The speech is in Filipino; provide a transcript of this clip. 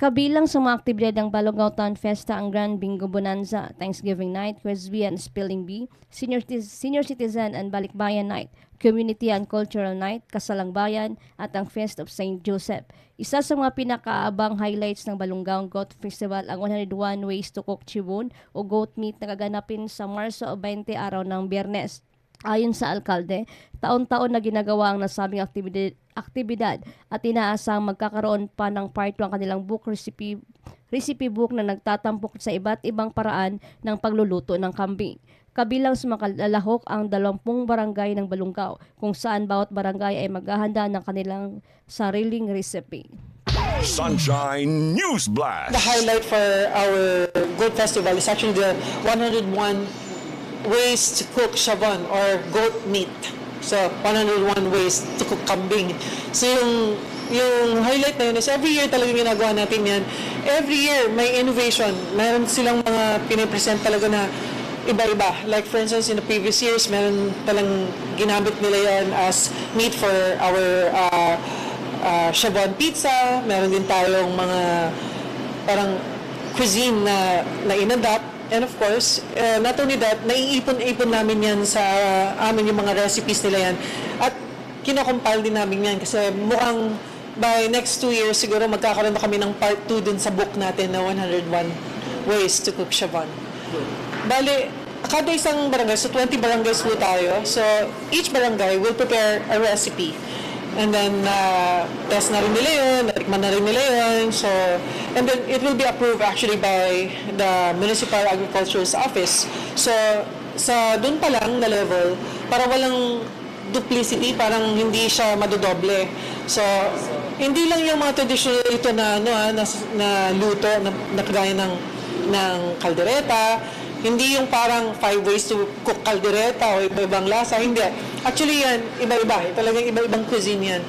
Kabilang sa mga aktibidad ng Balongaw Town Fiesta ang Grand Bingo Bonanza, Thanksgiving Night, Quiz Bee and Spelling Bee, Senior Citizen and Balikbayan Night, Community and Cultural Night, Kasalang Bayan, at ang Feast of St. Joseph. Isa sa mga pinakaabang highlights ng Balongaw Goat Festival ang 101 Ways to Cook Chibon o goat meat na gaganapin sa Marso 20 araw ng Biyernes. Ayon sa alkalde, taon-taon na ginagawa ang nasabing aktibidad at inaasang magkakaroon pa ng part 2 ang kanilang book recipe book na nagtatampok sa iba't ibang paraan ng pagluluto ng kambing. Kabilang sa makalalahok ang 20 barangay ng Balongaw kung saan bawat barangay ay maghahanda ng kanilang sariling recipe. Sunshine News Blast. The highlight for our Goat Festival is actually the 101 ways to cook shabon or goat meat. So, 101 ways to cook kambing. So, yung highlight na yun is every year talaga ginagawa natin yan. Every year, may innovation. Meron silang mga pinipresent talaga na iba-iba. Like for instance, in the previous years, meron talang ginamit nila yan as meat for our shabon pizza. Meron din tayong mga parang cuisine na inadapt. And of course, not only that, naiipon-ipon namin yan sa amin yung mga recipes nila yan. At kinocompile din namin yan kasi mukhang by next 2 years siguro magkakaroon na kami ng part 2 dun sa book natin na 101 Ways to Cook Shabon. Bale, kada isang barangay, so 20 barangays po tayo. So each barangay will prepare a recipe. And then, test na rin nila yun, natikman na rin nila yun. So, and then, it will be approved actually by the Municipal Agriculture's Office. So, sa dun pa lang na level, para walang duplicity, parang hindi siya madodoble. So, hindi lang yung mga traditional ito na, na luto, na kagaya ng kaldereta, hindi yung parang 5 ways to cook kaldereta o iba-ibang lasa, hindi. Actually yan, iba-iba. Talagang iba-ibang cuisine yan.